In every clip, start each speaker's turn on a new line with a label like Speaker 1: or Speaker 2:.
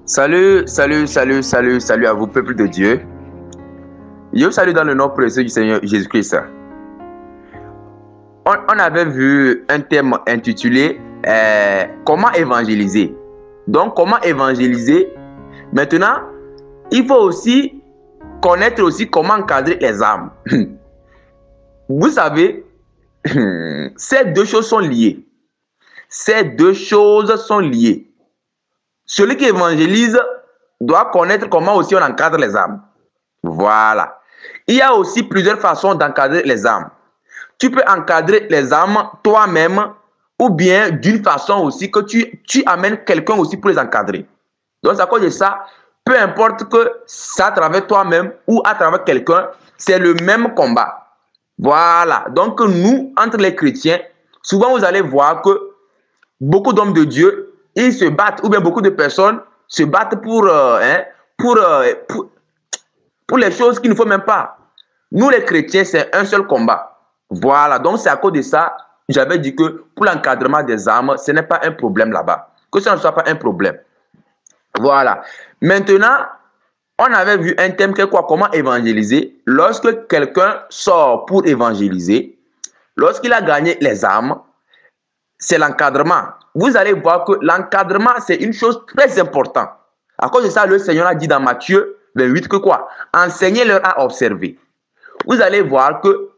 Speaker 1: Salut, salut, salut, salut, salut à vous, peuple de Dieu. Je vous salue dans le nom précieux du Seigneur Jésus-Christ. On avait vu un thème intitulé comment évangéliser. Donc, comment évangéliser. Maintenant, il faut aussi connaître aussi comment encadrer les âmes. Vous savez, ces deux choses sont liées. Ces deux choses sont liées. Celui qui évangélise doit connaître comment aussi on encadre les âmes. Voilà. Il y a aussi plusieurs façons d'encadrer les âmes. Tu peux encadrer les âmes toi-même ou bien d'une façon aussi que tu amènes quelqu'un aussi pour les encadrer. Donc, à cause de ça, peu importe que c'est à travers toi-même ou à travers quelqu'un, c'est le même combat. Voilà. Donc, nous, entre les chrétiens, souvent vous allez voir que beaucoup d'hommes de Dieu, ils se battent, ou bien beaucoup de personnes se battent pour les choses qu'il ne faut même pas. Nous, les chrétiens, c'est un seul combat. Voilà, donc c'est à cause de ça, j'avais dit que pour l'encadrement des âmes, ce n'est pas un problème là-bas. Que ce ne soit pas un problème. Voilà. Maintenant, on avait vu un thème qui est quoi? Comment évangéliser. Lorsque quelqu'un sort pour évangéliser, lorsqu'il a gagné les âmes, c'est l'encadrement. Vous allez voir que l'encadrement, c'est une chose très importante. À cause de ça, le Seigneur a dit dans Matthieu 28 que quoi? Enseignez-leur à observer. Vous allez voir que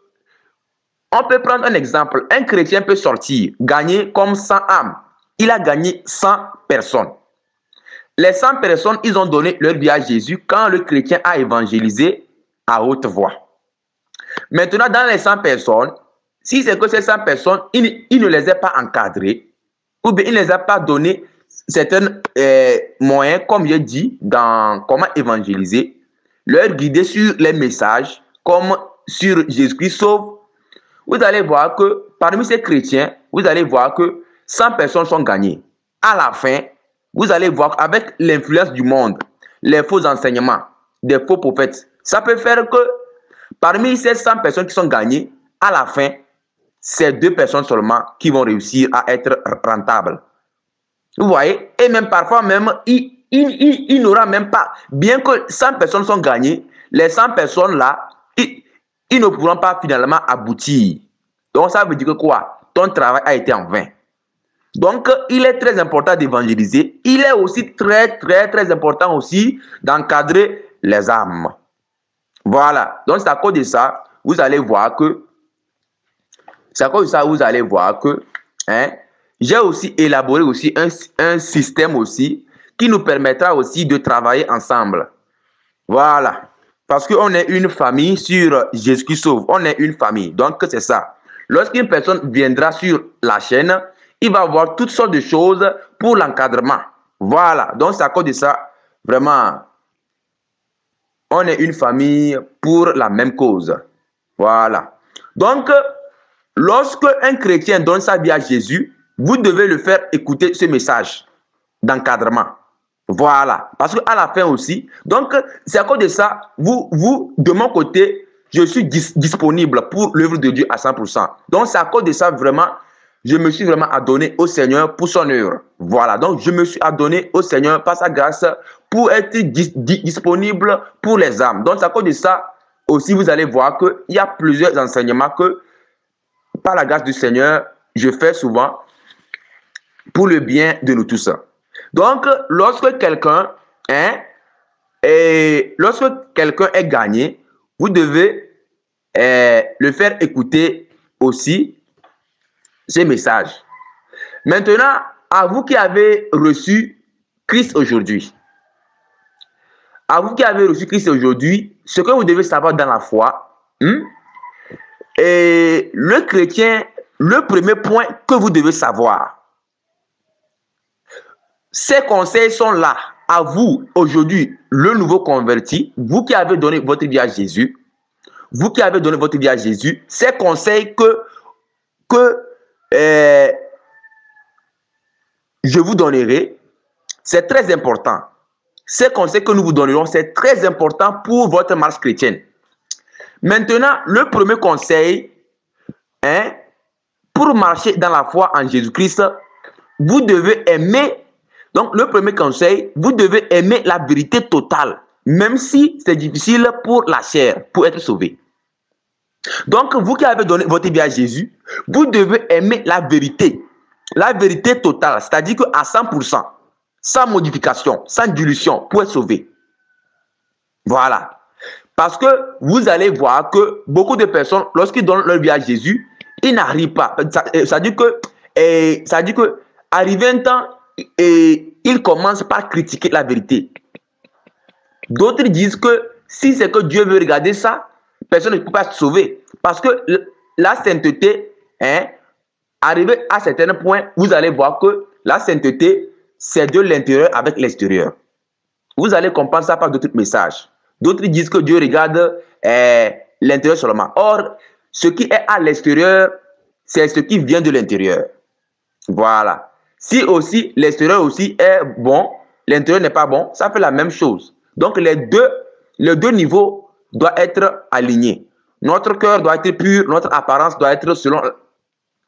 Speaker 1: on peut prendre un exemple. Un chrétien peut sortir, gagner comme 100 âmes. Il a gagné 100 personnes. Les 100 personnes, ils ont donné leur vie à Jésus quand le chrétien a évangélisé à haute voix. Maintenant, dans les 100 personnes, si c'est que ces 100 personnes, il ne les a pas encadrées, ou bien il ne les a pas donné certains moyens, comme je dis, dans comment évangéliser, leur guider sur les messages, comme sur Jésus-Christ sauve, vous allez voir que parmi ces chrétiens, vous allez voir que 100 personnes sont gagnées. À la fin, vous allez voir avec l'influence du monde, les faux enseignements, des faux prophètes, ça peut faire que parmi ces 100 personnes qui sont gagnées, à la fin, c'est 2 personnes seulement qui vont réussir à être rentables. Vous voyez? Et même parfois, même, il n'aura même pas, bien que 100 personnes sont gagnées, les 100 personnes-là, ils ne pourront pas finalement aboutir. Donc, ça veut dire que quoi? Ton travail a été en vain. Donc, il est très important d'évangéliser. Il est aussi très important aussi d'encadrer les âmes. Voilà. Donc, c'est à cause de ça, vous allez voir que j'ai aussi élaboré aussi un système aussi qui nous permettra aussi de travailler ensemble. Voilà. Parce qu'on est une famille sur Jésus-Christ sauve. On est une famille. Donc, c'est ça. Lorsqu'une personne viendra sur la chaîne, il va voir toutes sortes de choses pour l'encadrement. Voilà. Donc, c'est à cause de ça, vraiment, on est une famille pour la même cause. Voilà. Donc, lorsque un chrétien donne sa vie à Jésus, vous devez le faire écouter ce message d'encadrement. Voilà. Parce qu'à la fin aussi, donc c'est à cause de ça, vous de mon côté, je suis disponible pour l'œuvre de Dieu à 100%. Donc c'est à cause de ça vraiment, je me suis vraiment adonné au Seigneur pour son œuvre. Voilà. Donc je me suis adonné au Seigneur par sa grâce pour être disponible pour les âmes. Donc c'est à cause de ça aussi, vous allez voir qu'il y a plusieurs enseignements que par la grâce du Seigneur, je fais souvent pour le bien de nous tous. Donc, lorsque quelqu'un est gagné, vous devez le faire écouter aussi ces messages. Maintenant, à vous qui avez reçu Christ aujourd'hui, ce que vous devez savoir dans la foi, et le chrétien, le premier point que vous devez savoir, ces conseils sont là à vous aujourd'hui, le nouveau converti, vous qui avez donné votre vie à Jésus, ces conseils que je vous donnerai, c'est très important. Ces conseils que nous vous donnerons, c'est très important pour votre marche chrétienne. Maintenant, le premier conseil, pour marcher dans la foi en Jésus-Christ, vous devez aimer Donc, le premier conseil, vous devez aimer la vérité totale, même si c'est difficile pour la chair, pour être sauvé. Donc, vous qui avez donné votre vie à Jésus, vous devez aimer la vérité totale, c'est-à-dire qu'à 100%, sans modification, sans dilution, pour être sauvé. Voilà. Parce que vous allez voir que beaucoup de personnes, lorsqu'ils donnent leur vie à Jésus, ils n'arrivent pas. Ça dit que, arrivé un temps, ils commencent par critiquer la vérité. D'autres disent que si c'est que Dieu veut regarder ça, personne ne peut pas se sauver. Parce que la sainteté, arrivé à un certain point, vous allez voir que la sainteté, c'est de l'intérieur avec l'extérieur. Vous allez comprendre ça par d'autres messages. D'autres disent que Dieu regarde l'intérieur seulement. Or, ce qui est à l'extérieur, c'est ce qui vient de l'intérieur. Voilà. Si aussi l'extérieur aussi est bon, l'intérieur n'est pas bon, ça fait la même chose. Donc, les deux niveaux doivent être alignés. Notre cœur doit être pur, notre apparence doit être selon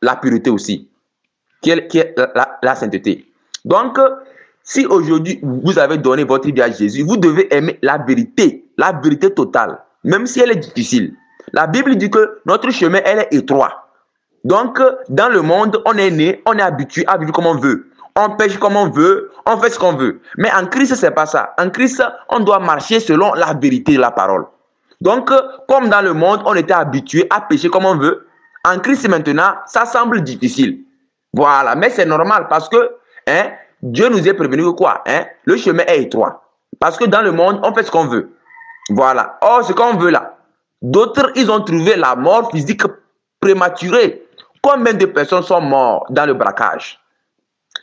Speaker 1: la pureté aussi, qui est la sainteté. Donc, si aujourd'hui vous avez donné votre vie à Jésus, vous devez aimer la vérité totale, même si elle est difficile. La Bible dit que notre chemin, elle est étroite. Donc, dans le monde, on est né, on est habitué à vivre comme on veut. On pêche comme on veut, on fait ce qu'on veut. Mais en Christ, ce n'est pas ça. En Christ, on doit marcher selon la vérité de la parole. Donc, comme dans le monde, on était habitué à pécher comme on veut, en Christ maintenant, ça semble difficile. Voilà, mais c'est normal parce que Dieu nous a prévenu que quoi? Le chemin est étroit. Parce que dans le monde, on fait ce qu'on veut. Voilà. Or, ce qu'on veut là, d'autres, ils ont trouvé la mort physique prématurée. Combien de personnes sont mortes dans le braquage?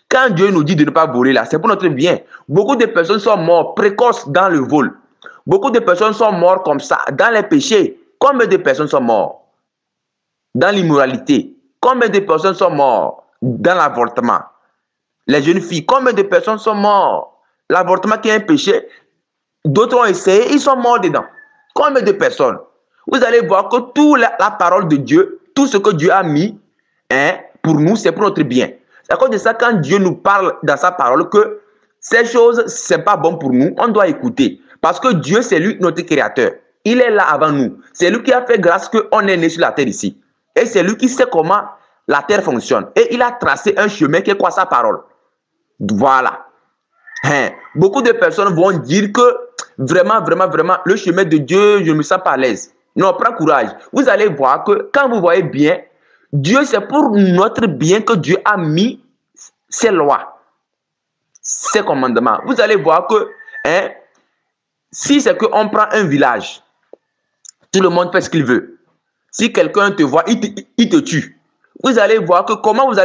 Speaker 1: Quand Dieu nous dit de ne pas voler là, c'est pour notre bien. Beaucoup de personnes sont mortes précoces dans le vol. Beaucoup de personnes sont mortes comme ça, dans les péchés. Combien de personnes sont mortes dans l'immoralité? Combien de personnes sont mortes dans l'avortement? Les jeunes filles, combien de personnes sont mortes? L'avortement qui est un péché, d'autres ont essayé, ils sont morts dedans. Combien de personnes? Vous allez voir que toute la parole de Dieu, tout ce que Dieu a mis pour nous, c'est pour notre bien. C'est à cause de ça, quand Dieu nous parle dans sa parole que ces choses, ce n'est pas bon pour nous, on doit écouter. Parce que Dieu, c'est lui notre créateur. Il est là avant nous. C'est lui qui a fait grâce qu'on est né sur la terre ici. Et c'est lui qui sait comment la terre fonctionne. Et il a tracé un chemin qui est quoi? Sa parole. Voilà. Beaucoup de personnes vont dire que vraiment, le chemin de Dieu, je ne me sens pas à l'aise. Non, prends courage. Vous allez voir que quand vous voyez bien, Dieu, c'est pour notre bien que Dieu a mis ses lois, ses commandements. Vous allez voir que si c'est qu'on prend un village, tout le monde fait ce qu'il veut. Si quelqu'un te voit, il te tue. Vous allez voir que comment vous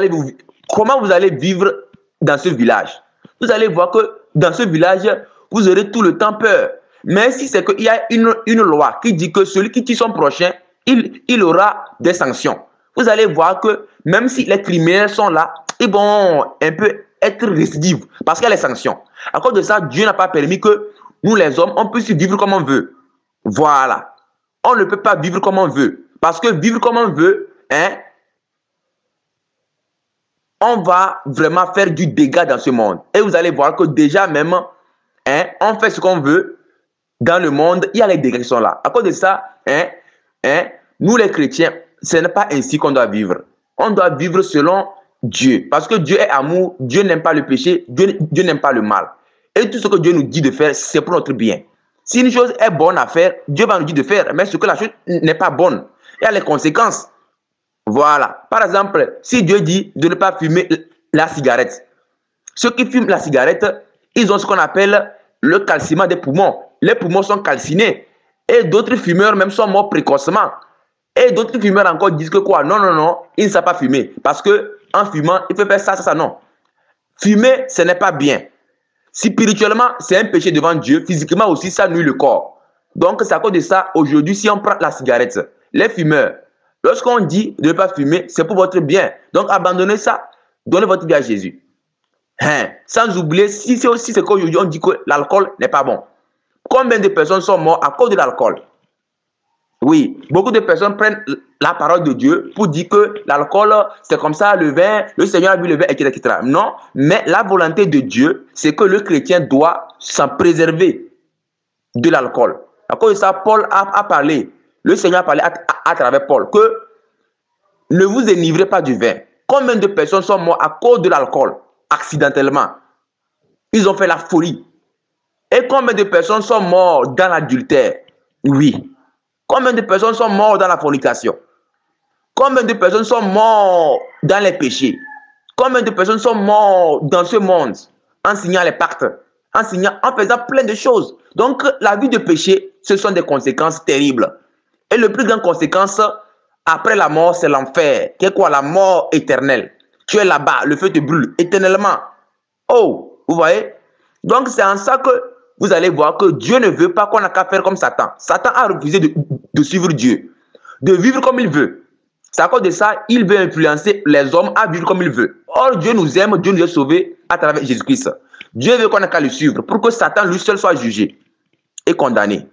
Speaker 1: allez vivre dans ce village. Vous allez voir que dans ce village, vous aurez tout le temps peur. Mais si c'est qu'il y a une loi qui dit que celui qui tue son prochain, il aura des sanctions. Vous allez voir que même si les criminels sont là, ils vont un peu être récidifs parce qu'il y a les sanctions. À cause de ça, Dieu n'a pas permis que nous les hommes, on puisse vivre comme on veut. Voilà. On ne peut pas vivre comme on veut. Parce que vivre comme on veut, on va vraiment faire du dégât dans ce monde. Et vous allez voir que déjà même, on fait ce qu'on veut dans le monde, il y a les dégâts qui sont là. À cause de ça, nous les chrétiens, ce n'est pas ainsi qu'on doit vivre. On doit vivre selon Dieu. Parce que Dieu est amour, Dieu n'aime pas le péché, Dieu n'aime pas le mal. Et tout ce que Dieu nous dit de faire, c'est pour notre bien. Si une chose est bonne à faire, Dieu va nous dire de faire. Mais ce que la chose n'est pas bonne, il y a les conséquences. Voilà. Par exemple, si Dieu dit de ne pas fumer la cigarette, ceux qui fument la cigarette, ils ont ce qu'on appelle le calcinement des poumons. Les poumons sont calcinés. Et d'autres fumeurs même sont morts précocement. Et d'autres fumeurs encore disent que quoi? Non, ils ne savent pas fumer. Parce qu'en fumant, il faut faire ça, non. Fumer, ce n'est pas bien. Spirituellement, c'est un péché devant Dieu. Physiquement aussi, ça nuit le corps. Donc, c'est à cause de ça, aujourd'hui, si on prend la cigarette, les fumeurs, lorsqu'on dit de ne pas fumer, c'est pour votre bien. Donc, abandonnez ça, donnez votre vie à Jésus. Sans oublier, si c'est aussi ce qu'aujourd'hui on dit que l'alcool n'est pas bon. Combien de personnes sont mortes à cause de l'alcool? Oui, beaucoup de personnes prennent la parole de Dieu pour dire que l'alcool, c'est comme ça, le vin, le Seigneur a vu le vin, etc., etc. Non, mais la volonté de Dieu, c'est que le chrétien doit s'en préserver de l'alcool. À cause de ça, Paul a parlé, le Seigneur a parlé à travers Paul, que ne vous enivrez pas du vin. Combien de personnes sont mortes à cause de l'alcool, accidentellement? Ils ont fait la folie. Et combien de personnes sont mortes dans l'adultère? Oui. Combien de personnes sont mortes dans la fornication? Combien de personnes sont mortes dans les péchés? Combien de personnes sont mortes dans ce monde en signant les pactes, en faisant plein de choses? Donc, la vie de péché, ce sont des conséquences terribles. Et le plus grande conséquence, après la mort, c'est l'enfer. Qu'est quoi? La mort éternelle. Tu es là-bas, le feu te brûle éternellement. Oh, vous voyez? Donc, c'est en ça que vous allez voir que Dieu ne veut pas qu'on ait qu'à faire comme Satan. Satan a refusé de suivre Dieu, de vivre comme il veut. C'est à cause de ça, il veut influencer les hommes à vivre comme il veut. Or, Dieu nous aime, Dieu nous a sauvés à travers Jésus-Christ. Dieu veut qu'on ait qu'à le suivre pour que Satan lui seul soit jugé et condamné.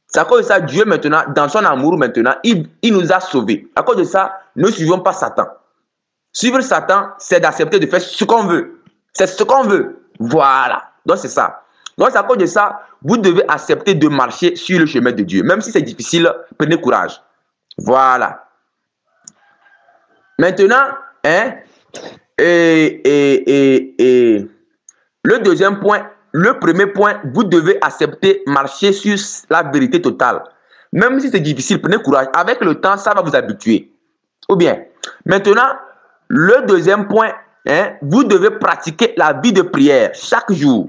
Speaker 1: C'est à cause de ça, Dieu maintenant, dans son amour maintenant, il nous a sauvés. À cause de ça, ne suivons pas Satan. Suivre Satan, c'est d'accepter de faire ce qu'on veut. C'est ce qu'on veut. Voilà. Donc, c'est ça. Donc, c'est à cause de ça, vous devez accepter de marcher sur le chemin de Dieu. Même si c'est difficile, prenez courage. Voilà. Maintenant, le deuxième point, le premier point, vous devez accepter marcher sur la vérité totale. Même si c'est difficile, prenez courage. Avec le temps, ça va vous habituer. Ou bien, maintenant, le deuxième point, vous devez pratiquer la vie de prière chaque jour.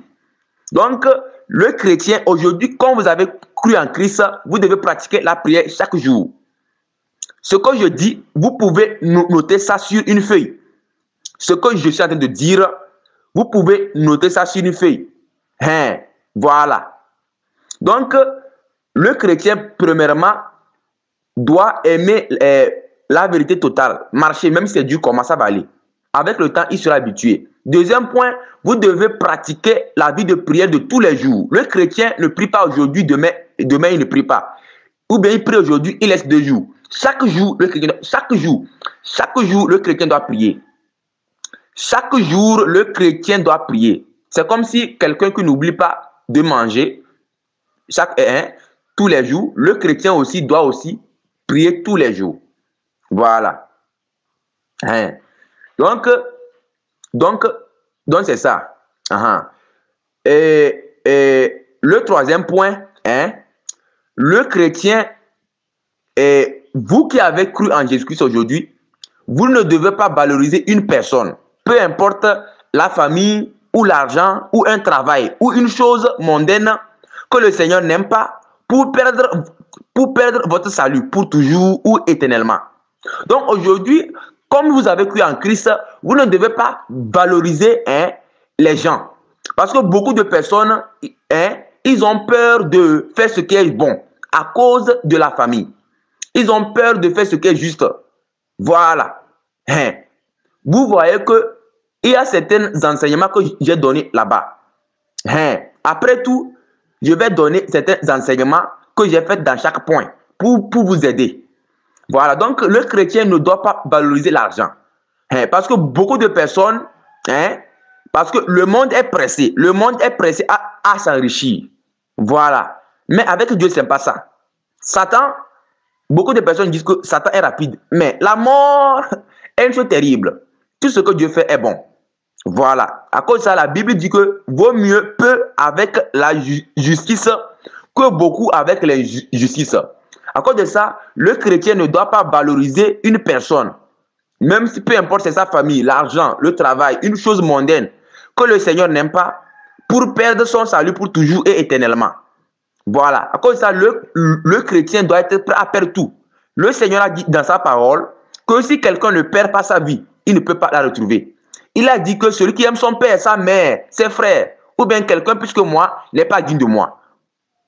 Speaker 1: Donc, le chrétien, aujourd'hui, quand vous avez cru en Christ, vous devez pratiquer la prière chaque jour. Ce que je dis, vous pouvez noter ça sur une feuille. Ce que je suis en train de dire, vous pouvez noter ça sur une feuille. Voilà. Donc, le chrétien, premièrement, doit aimer la vérité totale. Marcher, même si c'est dur, comment ça va aller. Avec le temps, il sera habitué. Deuxième point, vous devez pratiquer la vie de prière de tous les jours. Le chrétien ne prie pas aujourd'hui, demain il ne prie pas. Ou bien il prie aujourd'hui, il laisse 2 jours. Chaque jour, le chrétien doit prier. Chaque jour, le chrétien doit prier. C'est comme si quelqu'un qui n'oublie pas de manger tous les jours, le chrétien aussi doit aussi prier tous les jours. Voilà. Donc c'est ça. Et le troisième point, le chrétien, vous qui avez cru en Jésus-Christ aujourd'hui, vous ne devez pas valoriser une personne, peu importe la famille ou l'argent ou un travail ou une chose mondaine que le Seigneur n'aime pas pour perdre votre salut pour toujours ou éternellement. Donc aujourd'hui, comme vous avez cru en Christ, vous ne devez pas valoriser les gens. Parce que beaucoup de personnes, ils ont peur de faire ce qui est bon à cause de la famille. Ils ont peur de faire ce qui est juste. Voilà. Vous voyez que il y a certains enseignements que j'ai donnés là-bas. Après tout, je vais donner certains enseignements que j'ai faits dans chaque point pour vous aider. Voilà, donc le chrétien ne doit pas valoriser l'argent. Parce que beaucoup de personnes, parce que le monde est pressé. Le monde est pressé à s'enrichir. Voilà. Mais avec Dieu, ce n'est pas ça. Satan, beaucoup de personnes disent que Satan est rapide. Mais la mort est une chose terrible. Tout ce que Dieu fait est bon. Voilà. À cause de ça, la Bible dit que vaut mieux peu avec la justice que beaucoup avec l'injustice. À cause de ça, le chrétien ne doit pas valoriser une personne. Même si peu importe c'est sa famille, l'argent, le travail, une chose mondaine que le Seigneur n'aime pas pour perdre son salut pour toujours et éternellement. Voilà. À cause de ça, le chrétien doit être prêt à perdre tout. Le Seigneur a dit dans sa parole que si quelqu'un ne perd pas sa vie, il ne peut pas la retrouver. Il a dit que celui qui aime son père, sa mère, ses frères, ou bien quelqu'un plus que moi, n'est pas digne de moi.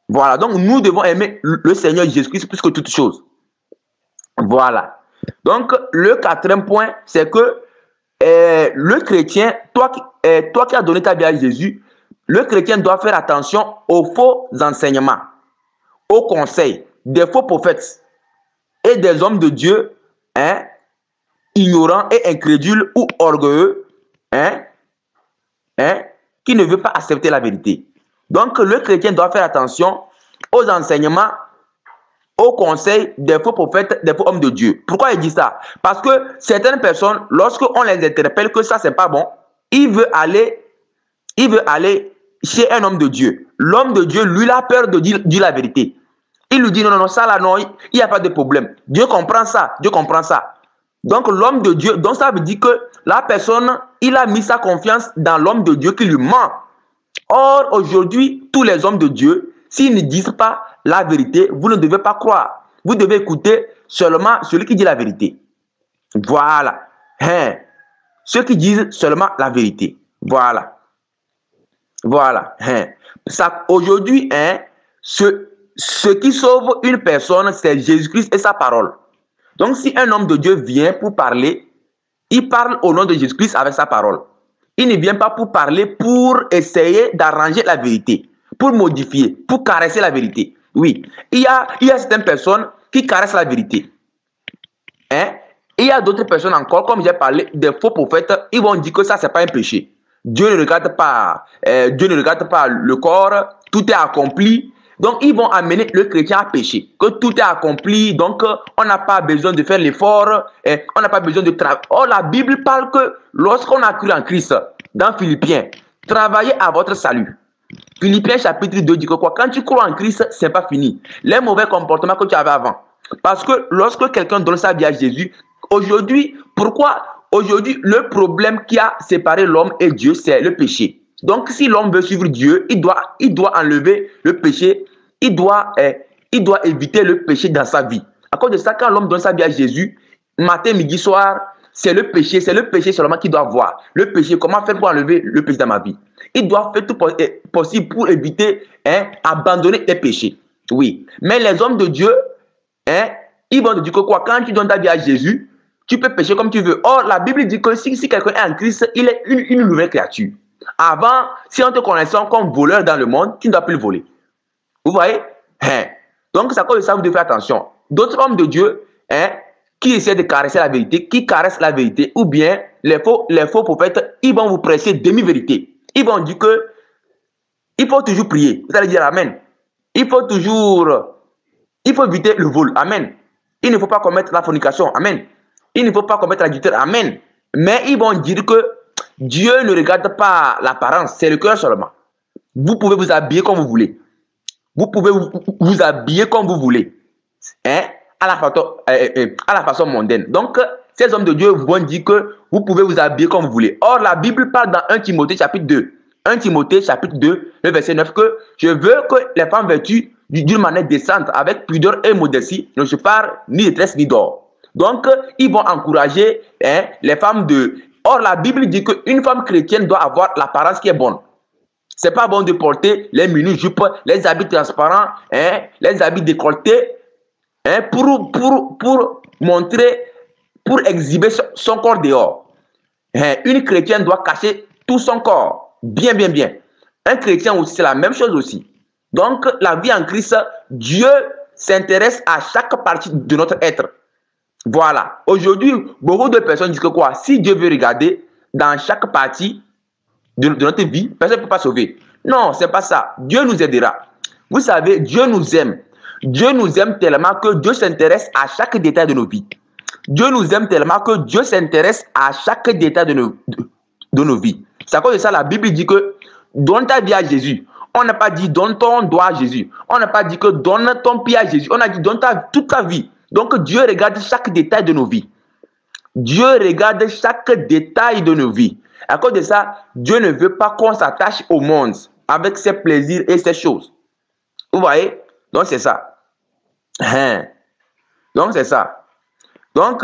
Speaker 1: Voilà. Donc, nous devons aimer le Seigneur Jésus-Christ plus que toute chose. Voilà. Donc, le quatrième point, c'est que le chrétien, toi qui as donné ta vie à Jésus, le chrétien doit faire attention aux faux enseignements, aux conseils des faux prophètes et des hommes de Dieu, hein, ignorants et incrédules ou orgueilleux, hein, qui ne veulent pas accepter la vérité. Donc, le chrétien doit faire attention aux enseignements, aux conseils des faux prophètes, des faux hommes de Dieu. Pourquoi il dit ça? Parce que certaines personnes, lorsqu'on les interpelle que ça, c'est pas bon, il veut aller chez un homme de Dieu. L'homme de Dieu, lui, il a peur de dire la vérité. Il lui dit non, non, non, ça là, non, il n'y a pas de problème. Dieu comprend ça, Dieu comprend ça. Donc, l'homme de Dieu, donc ça veut dire que la personne, il a mis sa confiance dans l'homme de Dieu qui lui ment. Or, aujourd'hui, tous les hommes de Dieu, s'ils ne disent pas la vérité, vous ne devez pas croire. Vous devez écouter seulement celui qui dit la vérité. Voilà. Hein. Ceux qui disent seulement la vérité. Voilà. Voilà. Hein. Aujourd'hui, hein, ce qui sauve une personne, c'est Jésus-Christ et sa parole. Donc, si un homme de Dieu vient pour parler, il parle au nom de Jésus-Christ avec sa parole. Il ne vient pas pour parler, pour essayer d'arranger la vérité, pour modifier, pour caresser la vérité. Oui, il y a certaines personnes qui caressent la vérité. Hein? Il y a d'autres personnes encore, comme j'ai parlé, des faux prophètes, ils vont dire que ça, ce n'est pas un péché. Dieu ne regarde pas le corps, tout est accompli. Donc, ils vont amener le chrétien à pécher, que tout est accompli, donc on n'a pas besoin de faire l'effort, on n'a pas besoin de travailler. Or, la Bible parle que lorsqu'on a cru en Christ, dans Philippiens, travaillez à votre salut. Philippiens chapitre 2 dit que quoi? Quand tu crois en Christ, ce n'est pas fini. Les mauvais comportements que tu avais avant. Parce que lorsque quelqu'un donne sa vie à Jésus, aujourd'hui, aujourd'hui, le problème qui a séparé l'homme et Dieu, c'est le péché. Donc, si l'homme veut suivre Dieu, il doit enlever le péché, il doit éviter le péché dans sa vie. À cause de ça, quand l'homme donne sa vie à Jésus, matin, midi, soir, c'est le péché seulement qu'il doit voir. Le péché, comment faire pour enlever le péché dans ma vie? Il doit faire tout possible pour éviter, abandonner tes péchés. Oui. Mais les hommes de Dieu, ils vont te dire que quoi? Quand tu donnes ta vie à Jésus, tu peux pécher comme tu veux. Or, la Bible dit que si quelqu'un est en Christ, il est une nouvelle créature. Avant, si on te connaissait comme voleur dans le monde, tu ne dois plus le voler. Vous voyez? Donc, c'est à cause de ça, vous devez faire attention. D'autres hommes de Dieu, qui essaient de caresser la vérité, qui caressent la vérité, ou bien les faux prophètes, ils vont vous prêcher demi-vérité. Ils vont dire que il faut toujours prier. Vous allez dire Amen. Il faut éviter le vol. Amen. Il ne faut pas commettre la fornication. Amen. Il ne faut pas commettre l'adultère. Amen. Mais ils vont dire que Dieu ne regarde pas l'apparence, c'est le cœur seulement. Vous pouvez vous habiller comme vous voulez. Vous pouvez vous habiller comme vous voulez. À la façon mondaine. Donc, ces hommes de Dieu vont dire que vous pouvez vous habiller comme vous voulez. Or, la Bible parle dans 1 Timothée chapitre 2. 1 Timothée chapitre 2, le verset 9, que je veux que les femmes vêtues d'une manière décente, avec pudeur et modestie, ne se parent ni de tresse ni d'or. Donc, ils vont encourager les femmes de... Or, la Bible dit qu'une femme chrétienne doit avoir l'apparence qui est bonne. Ce n'est pas bon de porter les mini-jupes, les habits transparents, les habits décolletés, pour montrer, pour exhiber son corps dehors. Une chrétienne doit cacher tout son corps. Bien, bien, bien. Un chrétien aussi, c'est la même chose aussi. Donc, la vie en Christ, Dieu s'intéresse à chaque partie de notre être. Voilà. Aujourd'hui, beaucoup de personnes disent que quoi? Si Dieu veut regarder dans chaque partie de notre vie, personne ne peut pas sauver. Non, ce n'est pas ça. Dieu nous aidera. Vous savez, Dieu nous aime. Dieu nous aime tellement que Dieu s'intéresse à chaque détail de nos vies. Dieu nous aime tellement que Dieu s'intéresse à chaque détail de nos vies. C'est à cause de ça, la Bible dit que donne ta vie à Jésus. On n'a pas dit donne ton doigt à Jésus. On n'a pas dit que donne ton pied à Jésus. On a dit donne toute ta vie. Donc Dieu regarde chaque détail de nos vies. Dieu regarde chaque détail de nos vies. À cause de ça, Dieu ne veut pas qu'on s'attache au monde avec ses plaisirs et ses choses. Vous voyez? Donc c'est ça. Donc c'est ça. Donc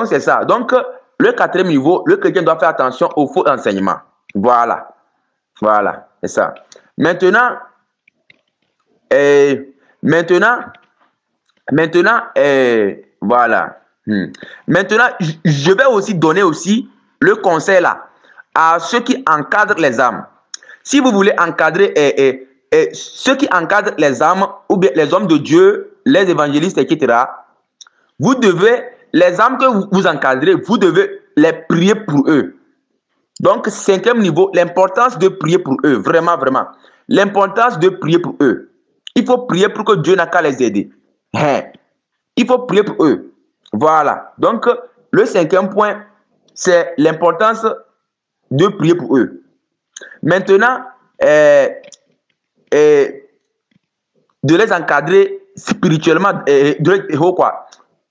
Speaker 1: c'est ça. Donc le quatrième niveau, le chrétien doit faire attention aux faux enseignements. Voilà. Voilà, c'est ça. Maintenant, voilà. Maintenant, je vais aussi donner le conseil là à ceux qui encadrent les âmes. Si vous voulez encadrer ceux qui encadrent les âmes, ou bien les hommes de Dieu, les évangélistes, etc., vous devez, les âmes que vous encadrez, vous devez les prier pour eux. Donc, 5e niveau, l'importance de prier pour eux. Vraiment, vraiment. L'importance de prier pour eux. Il faut prier pour que Dieu n'a qu'à les aider. Il faut prier pour eux. Voilà. Donc, le 5e point, c'est l'importance de prier pour eux. Maintenant, de les encadrer spirituellement,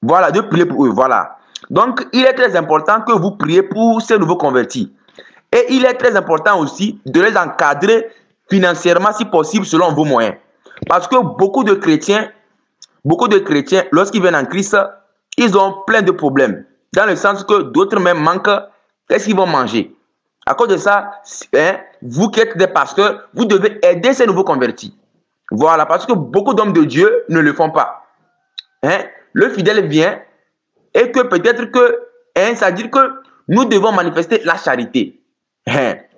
Speaker 1: voilà, de prier pour eux. Voilà. Donc, il est très important que vous priez pour ces nouveaux convertis. Et il est très important aussi de les encadrer financièrement, si possible, selon vos moyens. Parce que beaucoup de chrétiens, lorsqu'ils viennent en Christ, ils ont plein de problèmes. Dans le sens que d'autres même manquent, qu'est-ce qu'ils vont manger? À cause de ça, vous qui êtes des pasteurs, vous devez aider ces nouveaux convertis. Voilà, parce que beaucoup d'hommes de Dieu ne le font pas. Le fidèle vient et que peut-être que, ça veut dire que nous devons manifester la charité.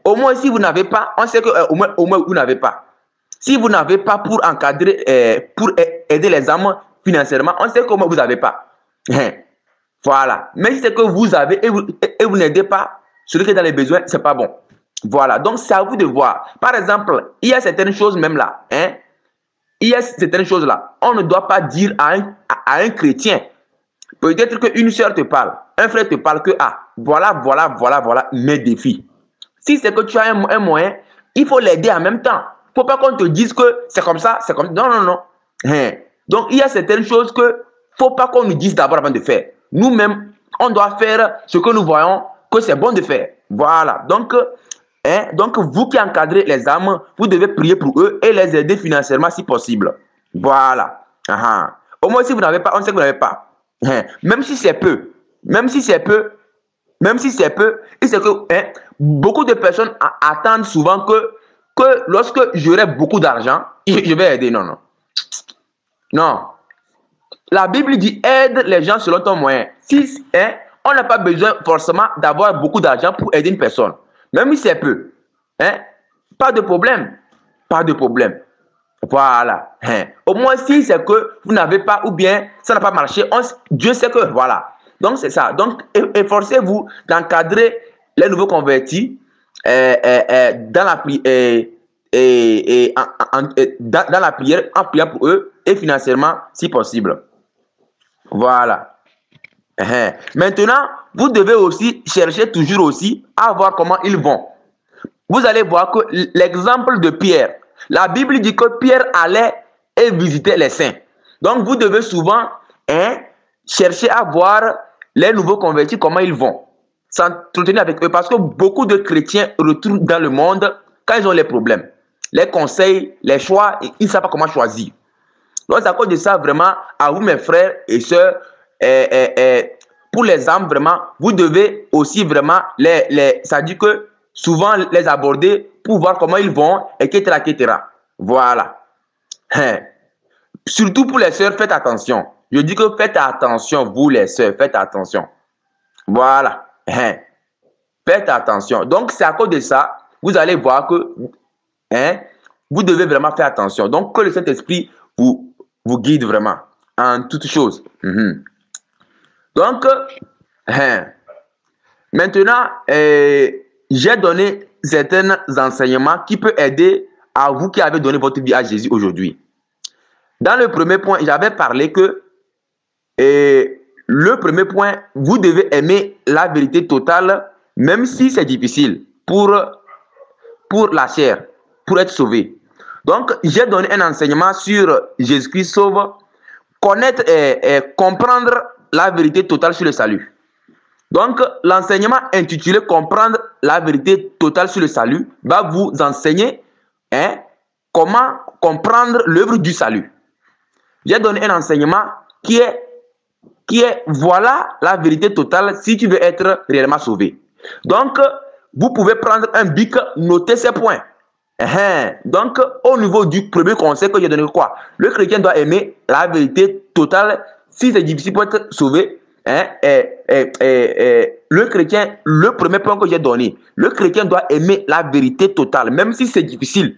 Speaker 1: Au moins, si vous n'avez pas, on sait que au moins vous n'avez pas. Si vous n'avez pas pour encadrer, pour aider les âmes financièrement, on sait comment vous n'avez pas. Voilà. Mais si c'est que vous avez et vous n'aidez pas celui qui est dans les besoins, c'est pas bon. Voilà. Donc, c'est à vous de voir. Par exemple, il y a certaines choses même là. Il y a certaines choses là. On ne doit pas dire à un chrétien. Peut-être qu'une soeur te parle, un frère te parle que, voilà mes défis. Si c'est que tu as un moyen, il faut l'aider en même temps. Il ne faut pas qu'on te dise que c'est comme ça, c'est comme ça. Non, non, non. Donc, il y a certaines choses que il ne faut pas qu'on nous dise d'abord avant de faire. Nous-mêmes, on doit faire ce que nous voyons que c'est bon de faire. Voilà. Donc, vous qui encadrez les âmes, vous devez prier pour eux et les aider financièrement si possible. Voilà. Au moins, si vous n'avez pas, on sait que vous n'avez pas. Même si c'est peu, et c'est que beaucoup de personnes attendent souvent que lorsque j'aurai beaucoup d'argent, je vais aider. Non, non. Non. La Bible dit aide les gens selon ton moyen. Si, on n'a pas besoin forcément d'avoir beaucoup d'argent pour aider une personne. Même si c'est peu. Pas de problème. Pas de problème. Voilà. Au moins, si c'est que vous n'avez pas ou bien ça n'a pas marché, Dieu sait que voilà. Donc, c'est ça. Donc, efforcez-vous d'encadrer les nouveaux convertis dans la prière, en priant pour eux et financièrement si possible. Voilà. Maintenant, vous devez aussi chercher toujours aussi à voir comment ils vont. Vous allez voir que l'exemple de Pierre, la Bible dit que Pierre allait et visitait les saints. Donc, vous devez souvent chercher à voir les nouveaux convertis, comment ils vont. S'entretenir avec eux. Parce que beaucoup de chrétiens retournent dans le monde quand ils ont les problèmes. Les conseils, les choix, ils ne savent pas comment choisir. Donc, à cause de ça, vraiment, à vous, mes frères et sœurs, pour les âmes, vraiment, vous devez aussi vraiment ça dit que souvent les aborder pour voir comment ils vont, etc., etc. Voilà. Surtout pour les sœurs, faites attention. Je dis que faites attention, vous les sœurs, faites attention. Voilà. Faites attention. Donc, c'est à cause de ça, vous allez voir que vous devez vraiment faire attention. Donc, que le Saint-Esprit vous guide vraiment en toutes choses. Donc, maintenant, j'ai donné certains enseignements qui peuvent aider à vous qui avez donné votre vie à Jésus aujourd'hui. Dans le premier point, j'avais parlé que le premier point, vous devez aimer la vérité totale, même si c'est difficile pour la chair, pour être sauvé. Donc, j'ai donné un enseignement sur Jésus-Christ sauve, connaître et comprendre la vérité totale sur le salut. Donc, l'enseignement intitulé Comprendre la vérité totale sur le salut va vous enseigner comment comprendre l'œuvre du salut. J'ai donné un enseignement qui est voilà la vérité totale si tu veux être réellement sauvé. Donc, vous pouvez prendre un bic, noter ces points. Donc, au niveau du premier conseil que j'ai donné, quoi? Le chrétien doit aimer la vérité totale si c'est difficile pour être sauvé. Le chrétien, le premier point que j'ai donné, le chrétien doit aimer la vérité totale, même si c'est difficile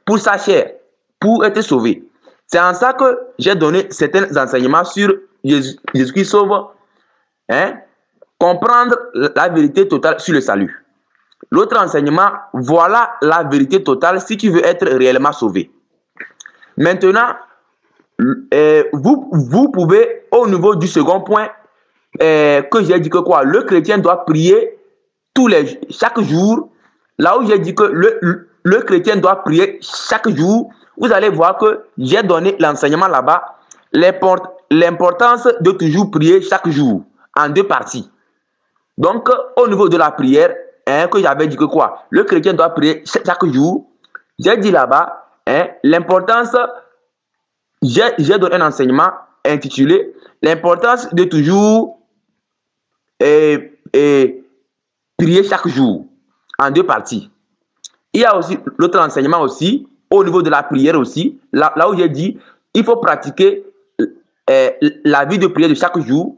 Speaker 1: pour sa chair, pour être sauvé. C'est en ça que j'ai donné certains enseignements sur Jésus-Christ sauve, comprendre la vérité totale sur le salut. L'autre enseignement, voilà la vérité totale si tu veux être réellement sauvé. Maintenant, vous pouvez, au niveau du second point, que j'ai dit que quoi, le chrétien doit prier chaque jour. Là où j'ai dit que le chrétien doit prier chaque jour, vous allez voir que j'ai donné l'enseignement là-bas, l'importance de toujours prier chaque jour, en deux parties. Donc, au niveau de la prière, que j'avais dit que quoi, le chrétien doit prier chaque jour, j'ai dit là-bas, l'importance, j'ai donné un enseignement intitulé l'importance de toujours prier chaque jour, en deux parties. Il y a aussi l'autre enseignement aussi, au niveau de la prière aussi, là où j'ai dit, il faut pratiquer la vie de prière de chaque jour.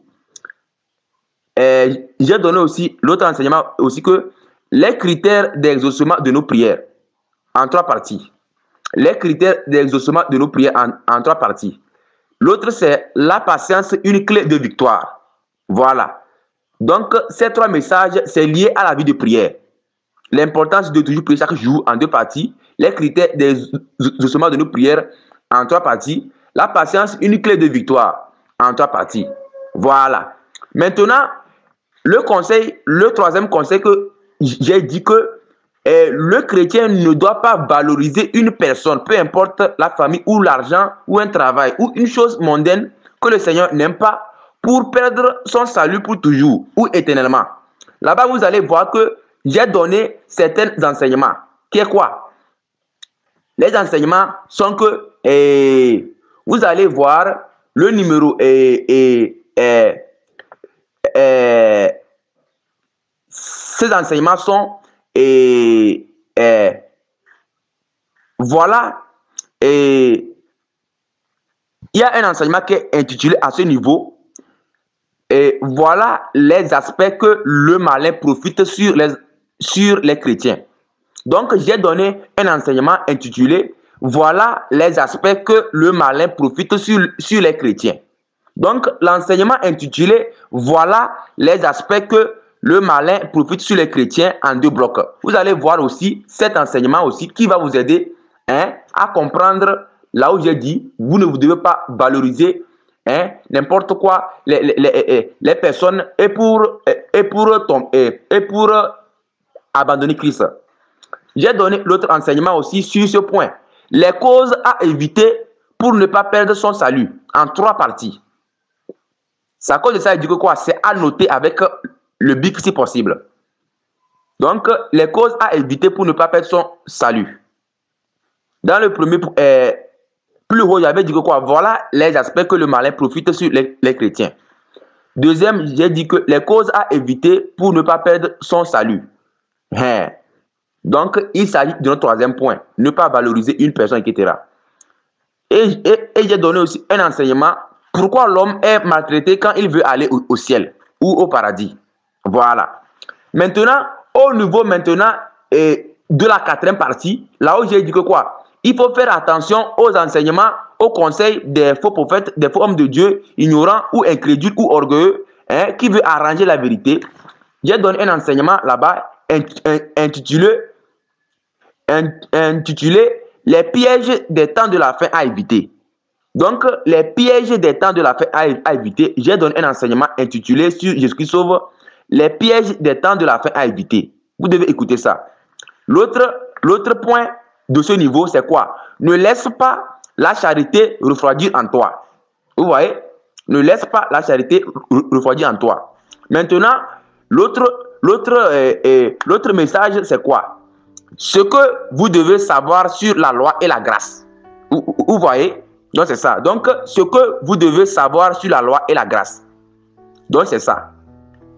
Speaker 1: J'ai donné aussi l'autre enseignement aussi que les critères d'exaucement de nos prières en trois parties. Les critères d'exaucement de nos prières en trois parties. L'autre, c'est la patience, une clé de victoire. Voilà. Donc, ces trois messages, c'est lié à la vie de prière. L'importance de toujours prier chaque jour en deux parties. Les critères d'exaucement de nos prières en trois parties. La patience, une clé de victoire en trois parties. Voilà. Maintenant, le troisième conseil que j'ai dit que le chrétien ne doit pas valoriser une personne, peu importe la famille ou l'argent ou un travail ou une chose mondaine que le Seigneur n'aime pas pour perdre son salut pour toujours ou éternellement. Là-bas, vous allez voir que j'ai donné certains enseignements. Qui est quoi? Les enseignements sont que vous allez voir le numéro ces enseignements sont voilà, il y a un enseignement qui est intitulé à ce niveau, voilà les aspects que le malin profite sur les chrétiens. Donc j'ai donné un enseignement intitulé voilà les aspects que le malin profite sur les chrétiens. Donc l'enseignement intitulé voilà les aspects que le malin profite sur les chrétiens en deux blocs. Vous allez voir aussi cet enseignement aussi qui va vous aider à comprendre là où j'ai dit, vous ne vous devez pas valoriser n'importe quoi les personnes et pour abandonner Christ. J'ai donné l'autre enseignement aussi sur ce point. Les causes à éviter pour ne pas perdre son salut en trois parties. C'est à cause de ça, il dit que quoi? C'est à noter avec le bic si possible. Donc, les causes à éviter pour ne pas perdre son salut. Dans le premier, plus haut, j'avais dit que quoi? Voilà les aspects que le malin profite sur les chrétiens. Deuxième, j'ai dit que les causes à éviter pour ne pas perdre son salut. Donc, il s'agit de notre troisième point. Ne pas valoriser une personne, etc. Et j'ai donné aussi un enseignement. Pourquoi l'homme est maltraité quand il veut aller au ciel ou au paradis. Voilà. Maintenant, au niveau maintenant de la quatrième partie, là où j'ai dit que quoi? Il faut faire attention aux enseignements, aux conseils des faux prophètes, des faux hommes de Dieu, ignorants ou incrédules ou orgueilleux, qui veut arranger la vérité. J'ai donné un enseignement là-bas intitulé les pièges des temps de la fin à éviter. Donc, les pièges des temps de la fin à éviter, j'ai donné un enseignement intitulé sur Jésus-Christ sauve, les pièges des temps de la fin à éviter. Vous devez écouter ça. L'autre point de ce niveau, c'est quoi? Ne laisse pas la charité refroidir en toi. Vous voyez? Ne laisse pas la charité refroidir en toi. Maintenant, l'autre message, c'est quoi? Ce que vous devez savoir sur la loi et la grâce. Vous voyez? Donc, c'est ça. Donc, ce que vous devez savoir sur la loi et la grâce. Donc, c'est ça.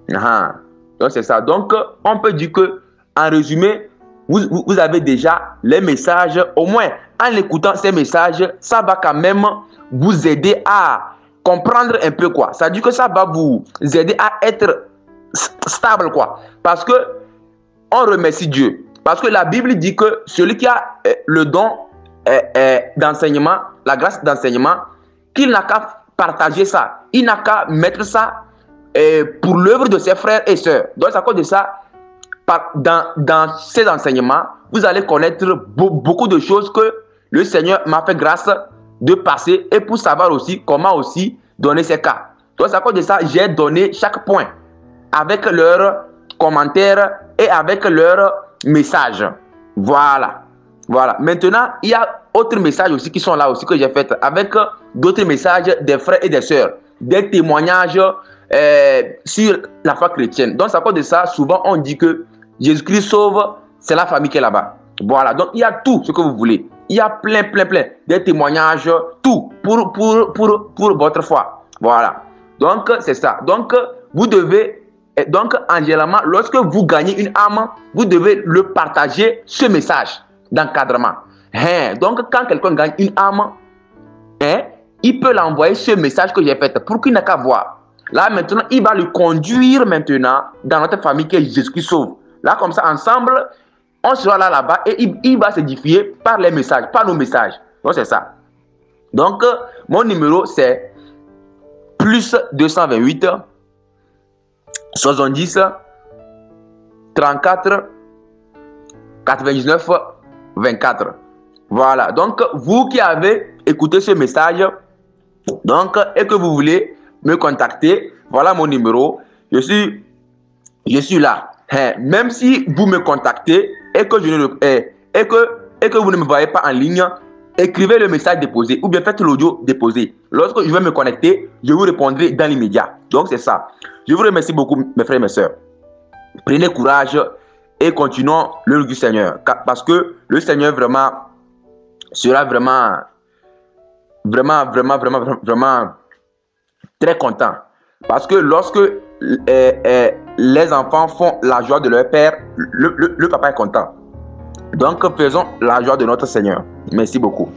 Speaker 1: Donc, c'est ça. Donc, on peut dire que, en résumé, vous avez déjà les messages. Au moins, en écoutant ces messages, ça va quand même vous aider à comprendre un peu quoi. Ça veut dire que ça va vous aider à être stable quoi. Parce que, on remercie Dieu. Parce que la Bible dit que celui qui a le don d'enseignement, la grâce d'enseignement, qu'il n'a qu'à partager ça. Il n'a qu'à mettre ça pour l'œuvre de ses frères et sœurs. Donc, à cause de ça, dans ces enseignements, vous allez connaître beaucoup de choses que le Seigneur m'a fait grâce de passer et pour savoir aussi comment aussi donner ces cas. Donc, à cause de ça, j'ai donné chaque point avec leurs commentaires et avec leurs messages. Voilà. Voilà. Maintenant, il y a d'autres messages aussi qui sont là aussi que j'ai fait avec d'autres messages des frères et des sœurs, des témoignages sur la foi chrétienne. Donc, à cause de ça, souvent on dit que Jésus-Christ sauve, c'est la famille qui est là-bas. Voilà. Donc, il y a tout ce que vous voulez. Il y a plein des témoignages, tout pour votre foi. Voilà. Donc, c'est ça. Donc, vous devez, donc, en généralement, lorsque vous gagnez une âme, vous devez le partager, ce message d'encadrement. Donc, quand quelqu'un gagne une âme, il peut l'envoyer ce message que j'ai fait pour qu'il n'a qu'à voir. Là, maintenant, il va le conduire maintenant dans notre famille qui est Jésus-Christ sauve. Là, comme ça, ensemble, on sera là-bas et il va s'édifier par les messages, par nos messages. Donc, c'est ça. Donc, mon numéro, c'est plus 228 70 34 99 24. Voilà. Donc, vous qui avez écouté ce message, donc, et que vous voulez me contacter, voilà mon numéro. Je suis là. Même si vous me contactez et que, vous ne me voyez pas en ligne, écrivez le message déposé ou bien faites l'audio déposé. Lorsque je vais me connecter, je vous répondrai dans l'immédiat. Donc, c'est ça. Je vous remercie beaucoup, mes frères et mes sœurs. Prenez courage et continuons l'œuvre du Seigneur. Parce que le Seigneur vraiment sera vraiment très content. Parce que lorsque les enfants font la joie de leur père, le papa est content. Donc, faisons la joie de notre Seigneur. Merci beaucoup.